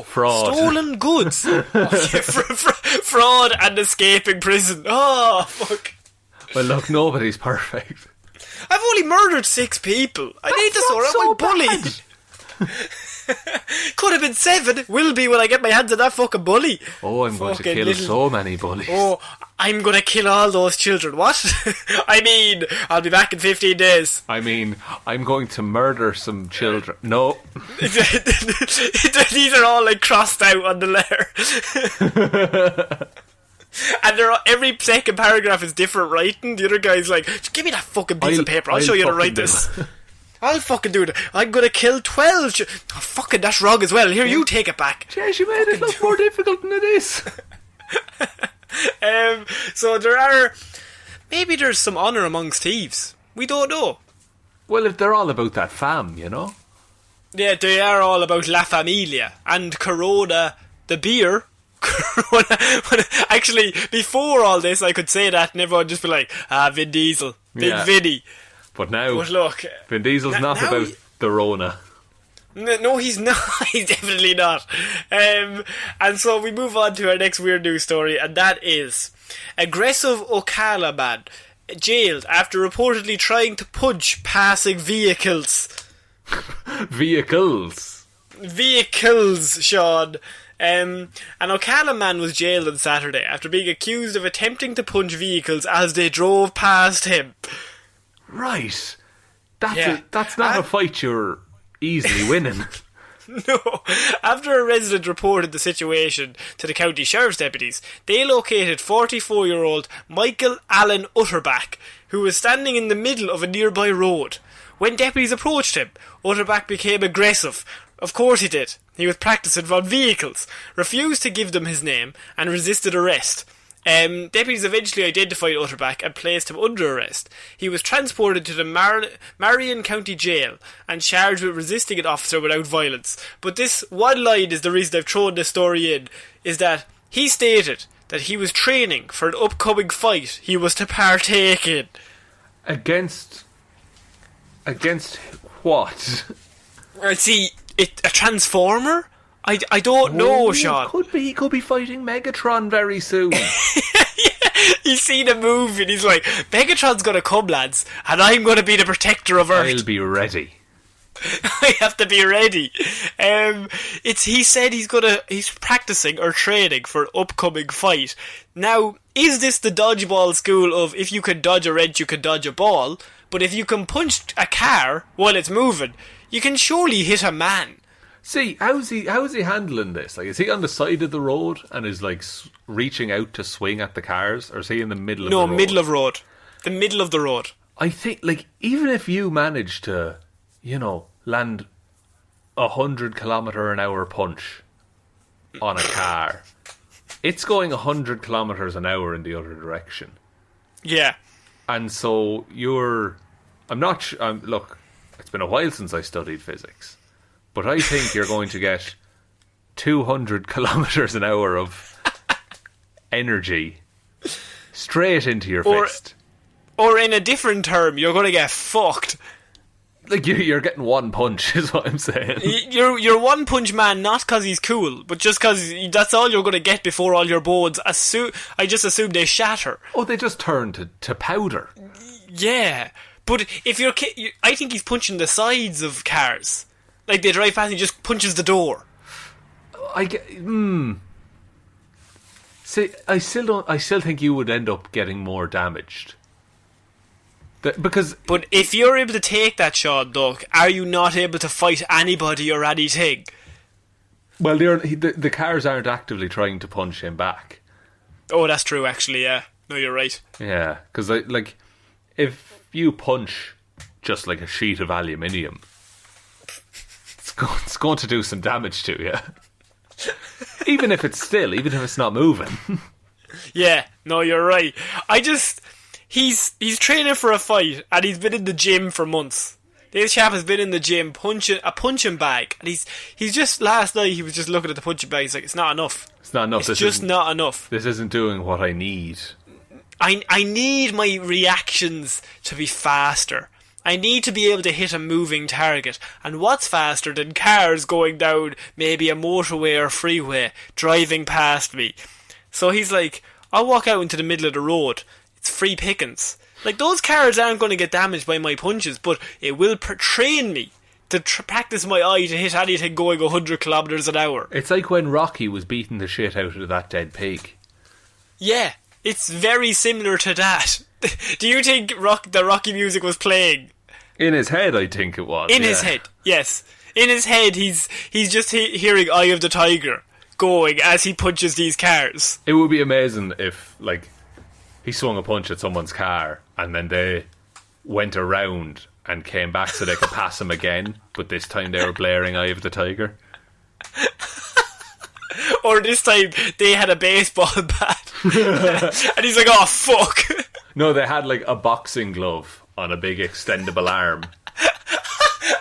Fraud. Stolen goods. Fraud and escaping prison. Oh, fuck. Well, look, nobody's perfect. I've only murdered 6 people. I need to sort out my bully. Could have been 7. Will be when I get my hands on that fucking bully. Oh, I'm going to kill so many bullies. Oh, I'm going to kill all those children. What? I mean, I'll be back in 15 days. I mean, I'm going to murder some children. No. These are all like crossed out on the letter. And every second paragraph is different writing. The other guy's like, give me that fucking piece of paper. I'll show you how to write this. I'll fucking do it. I'm gonna kill 12 Oh, fucking, that's wrong as well. Here, you take it back. Jeez, you made it look more difficult than it is. So maybe there's some honour amongst thieves. We don't know. Well, if they're all about that fam, you know. Yeah, they are all about La Familia and Corona, the beer. Actually, before all this, I could say that and everyone would just be like, Vin Diesel, Big Vinny. But now, look, Vin Diesel's not about the Rona. No, he's not. He's definitely not. And so we move on to our next weird news story, and that is aggressive Ocala man jailed after reportedly trying to punch passing vehicles. Vehicles, Sean. An Ocala man was jailed on Saturday after being accused of attempting to punch vehicles as they drove past him. Right. That's not a fight you're easily winning. No. After a resident reported the situation to the county sheriff's deputies, they located 44-year-old Michael Allen Utterback, who was standing in the middle of a nearby road. When deputies approached him, Utterback became aggressive. Of course he did. He was practicing on vehicles, refused to give them his name, and resisted arrest. Deputies eventually identified Utterback and placed him under arrest. He was transported to the Marion County Jail and charged with resisting an officer without violence. But this one line is the reason I've thrown this story in, is that he stated that he was training for an upcoming fight he was to partake in. Against what? See, a Transformer? I don't know, Sean. He could be fighting Megatron very soon. He's seen a movie and he's like, Megatron's gonna come, lads, and I'm gonna be the protector of Earth. I'll be ready. I have to be ready. He said he's practicing or training for an upcoming fight. Now, is this the dodgeball school of if you can dodge a wrench, you can dodge a ball? But if you can punch a car while it's moving, you can surely hit a man. See, how's he handling this? Like, is he on the side of the road and is like reaching out to swing at the cars, or is he in the middle of the road? No, middle of road. The middle of the road. I think, like, even if you manage to, land 100km/h punch on a car, it's going 100km/h in the other direction. Yeah. And so look, it's been a while since I studied physics. But I think you're going to get 200km/h of energy straight into your fist. Or in a different term, you're going to get fucked. Like, you're getting one punch, is what I'm saying. You're one punch man, not because he's cool, but just because that's all you're going to get before all your bones. I just assume they shatter. Oh, they just turn to powder. Yeah, but if I think he's punching the sides of cars. Like, they drive past and he just punches the door. See, I still think you would end up getting more damaged. But if you're able to take that shot, Doug, are you not able to fight anybody or anything? Well, the cars aren't actively trying to punch him back. Oh, that's true, actually, yeah. No, you're right. Yeah, because, like, if you punch just like a sheet of aluminium, it's going to do some damage to you. even if it's not moving. Yeah, no, you're right. He's training for a fight, and he's been in the gym for months. This chap has been in the gym punching a punching bag, and he's just last night he was just looking at the punching bag. He's like, it's not enough. It's not enough. It's just not enough. This isn't doing what I need. I need my reactions to be faster. I need to be able to hit a moving target. And what's faster than cars going down maybe a motorway or freeway, driving past me? So he's like, I'll walk out into the middle of the road. It's free pickings. Like, those cars aren't going to get damaged by my punches, but it will train me to practice my eye to hit anything going 100km/h. It's like when Rocky was beating the shit out of that dead pig. Yeah, it's very similar to that. Do you think the Rocky music was playing? In his head, I think it was. In his head, yes. In his head, he's just hearing Eye of the Tiger going as he punches these cars. It would be amazing if, like, he swung a punch at someone's car and then they went around and came back so they could pass him again, but this time they were blaring Eye of the Tiger. Or this time they had a baseball bat. And he's like, oh, fuck. No, they had like a boxing glove on a big extendable arm.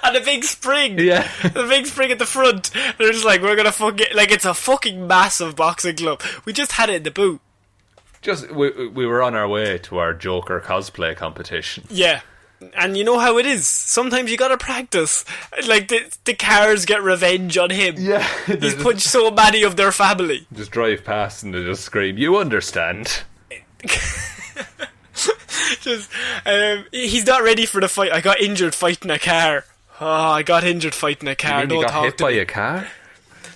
And a big spring. Yeah. A big spring at the front. They're just like, we're gonna fuck it. Like, it's a fucking massive boxing glove. We just had it in the boot. We were on our way to our Joker cosplay competition. Yeah. And you know how it is. Sometimes you gotta practice. Like, the cars get revenge on him. Yeah. He's punched so many of their family. Just drive past and they just scream, you understand. He's not ready for the fight. I got injured fighting a car. Oh, I got injured fighting a car. You mean you got hit by a car?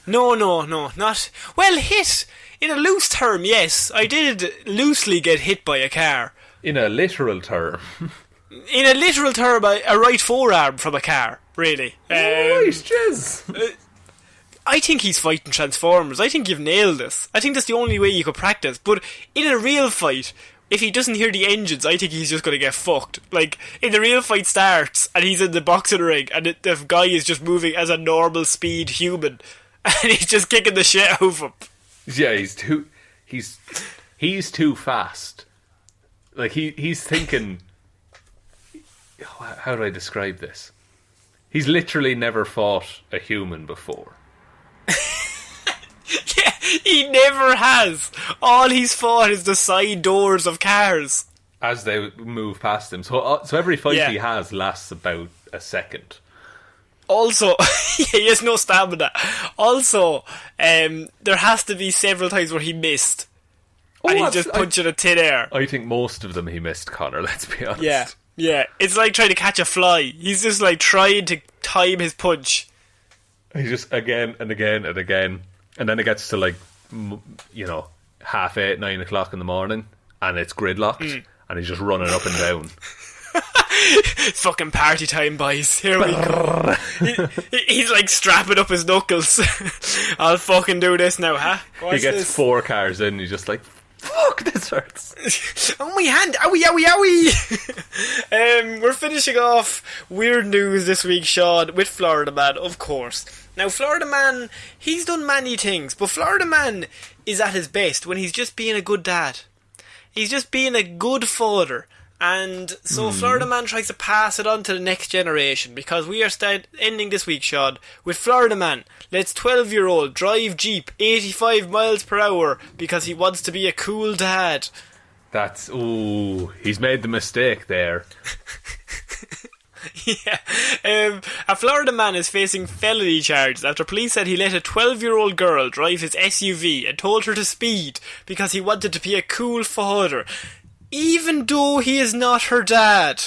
No, not... Well, hit... In a loose term, yes. I did loosely get hit by a car. In a literal term? In a literal term, a right forearm from a car, really. Right, jizz. I think he's fighting Transformers. I think you've nailed this. I think that's the only way you could practice. But in a real fight, if he doesn't hear the engines, I think he's just going to get fucked. Like, if the real fight starts and he's in the boxing ring and the guy is just moving as a normal speed human and he's just kicking the shit out of him. Yeah, he's too fast. Like, he's thinking... How do I describe this? He's literally never fought a human before. Yeah, he never has. All he's fought is the side doors of cars. As they move past him. So every fight he has lasts about a second. Also, he has no stamina. Also, there has to be several times where he missed. And he's just punching a tin air. I think most of them he missed, Connor, let's be honest. Yeah. It's like trying to catch a fly. He's just like trying to time his punch. He just again and again and again. And then it gets to like, 8:30, 9 o'clock in the morning. And it's gridlocked. And he's just running up and down. Fucking party time, boys. Here we go. He's like strapping up his knuckles. I'll fucking do this now, huh? He gets 4 cars in and he's just like, fuck, this hurts. Oh, my hand. Owie, owie, owie. We're finishing off weird news this week, Sean, with Florida Man, of course. Now, Florida Man, he's done many things, but Florida Man is at his best when he's just being a good dad. He's just being a good father. And so Florida Man tries to pass it on to the next generation, because we are ending this week, Sean, with Florida Man lets 12-year-old drive Jeep 85 miles per hour because he wants to be a cool dad. He's made the mistake there. Yeah. A Florida man is facing felony charges after police said he let a 12-year-old girl drive his SUV and told her to speed because he wanted to be a cool father, even though he is not her dad.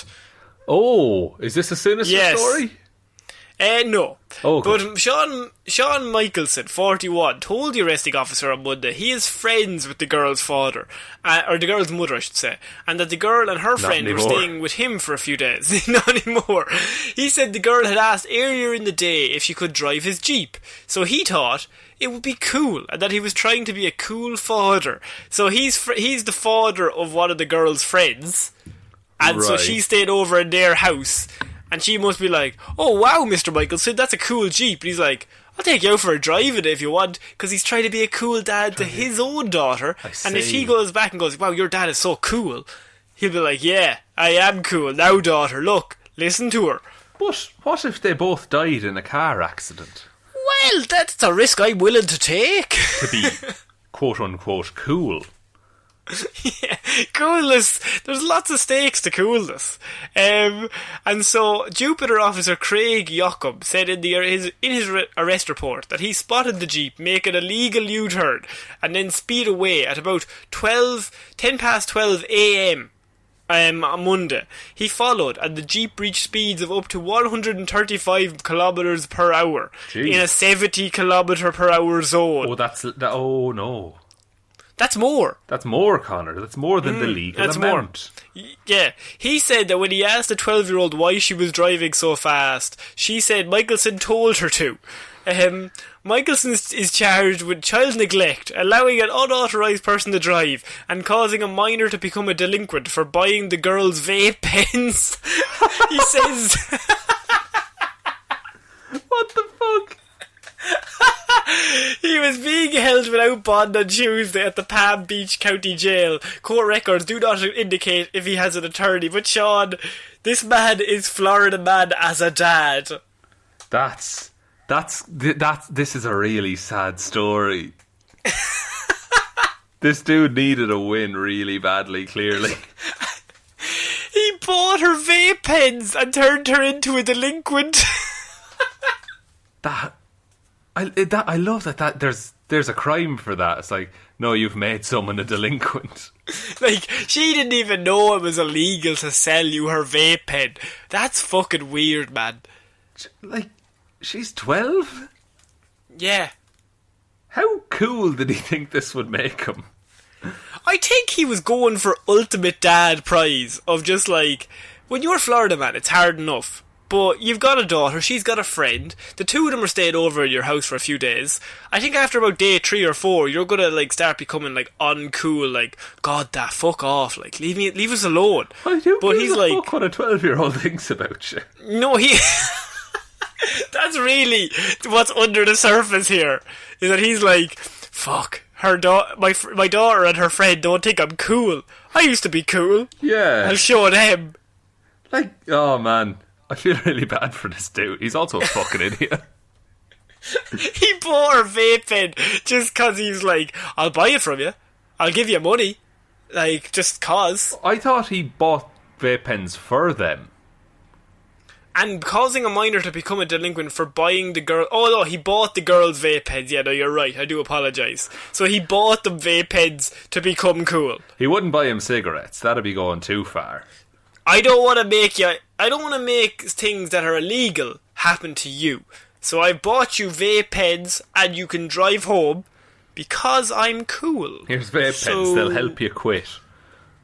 Oh, is this a sinister story? No. Oh, but Sean Michelson, 41, told the arresting officer on Monday he is friends with the girl's father, or the girl's mother, I should say, and that the girl and her friend were staying with him for a few days. Not anymore. He said the girl had asked earlier in the day if she could drive his Jeep, so he thought it would be cool, and that he was trying to be a cool father. So he's the father of one of the girl's friends, and so she stayed over in their house. And she must be like, oh wow, Mr. Michelson, that's a cool Jeep. And he's like, I'll take you out for a drive in it if you want, because he's trying to be a cool dad to his own daughter. And if she goes back and goes, wow, your dad is so cool, he'll be like, yeah, I am cool. Now, daughter, look, listen to her. But what if they both died in a car accident? Well, that's a risk I'm willing to take. To be, quote-unquote, cool. Yeah, coolness. There's lots of stakes to coolness. And so Jupiter officer Craig Yocum said in his arrest report that he spotted the Jeep make an illegal U-turn and then speed away at about 10 past 12 a.m. On Monday. He followed and the Jeep reached speeds of up to 135 kilometers per hour. Jeez. In a 70 kilometer per hour zone. Oh no. That's more. That's more, Connor. That's more than the legal amount. More. Yeah. He said that when he asked the 12-year-old why she was driving so fast, she said Michelson told her to. Michelson is charged with child neglect, allowing an unauthorised person to drive, and causing a minor to become a delinquent for buying the girl's vape pens. He says... What the fuck? He was being held without bond on Tuesday at the Palm Beach County Jail. Court records do not indicate if he has an attorney, but Sean, this man is Florida Man as a dad. This is a really sad story. This dude needed a win really badly, clearly. He bought her vape pens and turned her into a delinquent. I love that there's a crime for that. It's like, no, you've made someone a delinquent. Like, she didn't even know it was illegal to sell you her vape pen. That's fucking weird, man. Like, she's 12? Yeah. How cool did he think this would make him? I think he was going for ultimate dad prize of just like, when you're Florida Man, it's hard enough. But you've got a daughter, she's got a friend. The two of them are staying over at your house for a few days. I think after about day 3 or 4, you're gonna like start becoming like uncool, like, God, that fuck off, like leave us alone. I do. But he's like, fuck what a 12-year-old thinks about you. No, he. That's really what's under the surface here. Is that he's like, fuck, my daughter and her friend don't think I'm cool. I used to be cool. Yeah. I'll show them. Like, oh man, I feel really bad for this dude. He's also a fucking idiot. He bought her vape pen just cause he's like, I'll buy it from you. I'll give you money. Like, just cause. I thought he bought vape pens for them. And causing a minor to become a delinquent for buying the girl... Oh no, he bought the girl's vape pens. Yeah, no, you're right. I do apologise. So he bought them vape pens to become cool. He wouldn't buy him cigarettes. That'd be going too far. I don't want to make things that are illegal happen to you. So I bought you vape pens and you can drive home because I'm cool. Here's vape pens. They'll help you quit.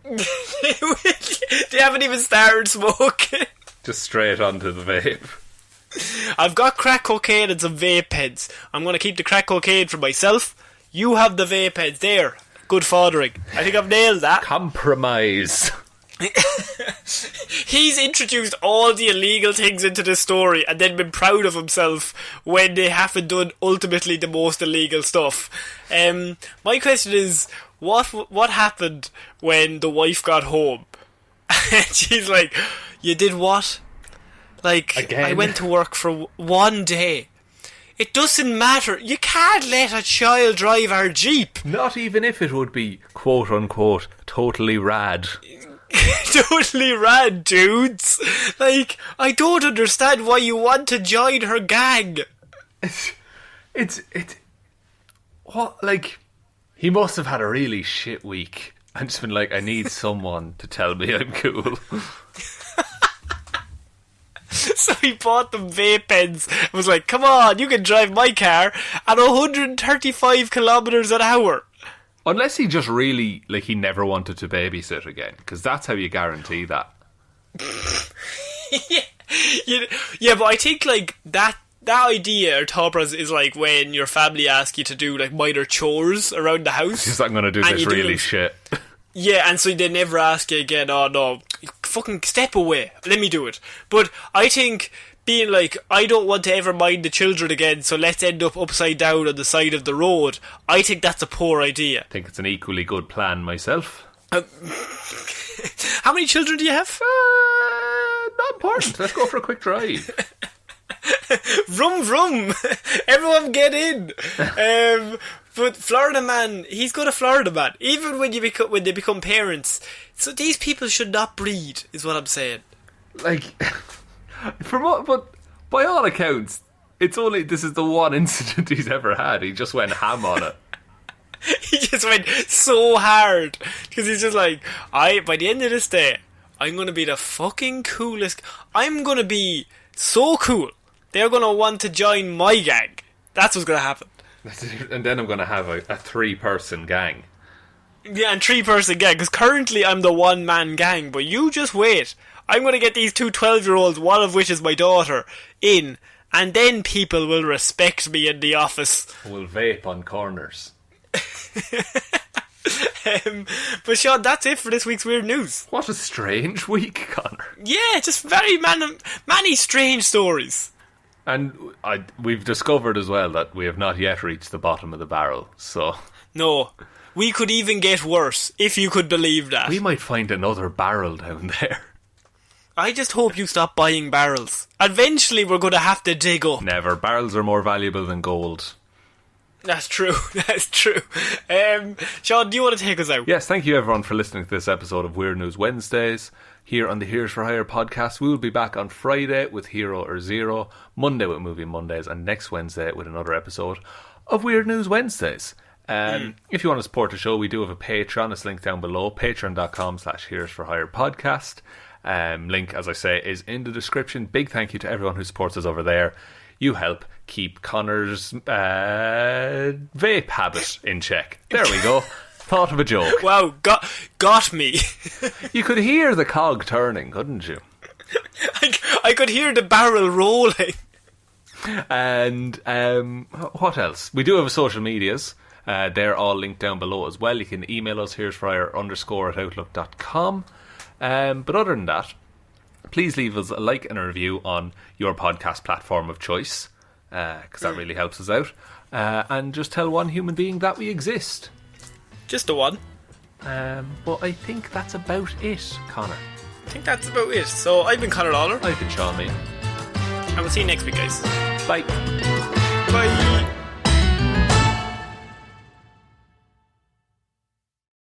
They haven't even started smoking. Just straight onto the vape. I've got crack cocaine and some vape pens. I'm going to keep the crack cocaine for myself. You have the vape pens. There. Good fathering. I think I've nailed that. Compromise. He's introduced all the illegal things into the story and then been proud of himself when they haven't done ultimately the most illegal stuff. My question is, what happened when the wife got home? And she's like, you did what? Like, again? I went to work for one day. It doesn't matter. You can't let a child drive our Jeep. Not even if it would be, quote unquote, totally rad. Totally rad, dudes. Like, I don't understand why you want to join her gang. It's what, like, he must have had a really shit week and just been like, I need someone to tell me I'm cool. So he bought them vape pens and was like, come on, you can drive my car at 135 kilometres an hour. Unless he just really, like, he never wanted to babysit again, because that's how you guarantee that. Yeah, but I think, like, that idea or thought process is like when your family ask you to do, like, minor chores around the house. Just, I'm going to do this really shit. Yeah, and so they never ask you again, oh no, fucking step away, let me do it. But I think being like, I don't want to ever mind the children again, so let's end up upside down on the side of the road, I think that's a poor idea. I think it's an equally good plan myself. How many children do you have? Not important. Let's go for a quick drive. Vroom vroom. Everyone get in. But Florida man, he's got a Florida man. Even when they become parents. So these people should not breed, is what I'm saying. Like, but by all accounts, this is the one incident he's ever had. He just went ham on it. He just went so hard because he's just like, by the end of this day, I'm going to be the fucking coolest. I'm going to be so cool. They're going to want to join my gang. That's what's going to happen. And then I'm going to have a 3-person gang. Yeah, and 3-person gang, because currently I'm the one-man gang, but you just wait. I'm going to get these 2 12-year-olds, one of which is my daughter, in, and then people will respect me in the office. We'll vape on corners. But Sean, that's it for this week's Weird News. What a strange week, Connor. Yeah, just very many strange stories. And we've discovered as well that we have not yet reached the bottom of the barrel, so... No, we could even get worse, if you could believe that. We might find another barrel down there. I just hope you stop buying barrels. Eventually we're going to have to dig up. Never. Barrels are more valuable than gold. That's true. That's true. Sean, do you want to take us out? Yes, thank you everyone for listening to this episode of Weird News Wednesdays here on the Heroes for Hire podcast. We will be back on Friday with Hero or Zero, Monday with Movie Mondays, and next Wednesday with another episode of Weird News Wednesdays. If you want to support the show, we do have a Patreon. It's linked down below, patreon.com/Heroes for Hire podcast. Link, as I say, is in the description. Big thank you to everyone who supports us over there. You help keep Connor's vape habit in check. There we go. Thought of a joke. Wow, got me. You could hear the cog turning, couldn't you? I could hear the barrel rolling. And what else? We do have social medias. They're all linked down below as well. You can email us, here'sfryer_@outlook.com. But other than that, please leave us a like and a review on your podcast platform of choice, because that really helps us out. And just tell one human being that we exist. Just the one. But I think that's about it, Connor. I think that's about it. So I've been Ciara Lawler. I've been Sean Mean. And we'll see you next week, guys. Bye. Bye.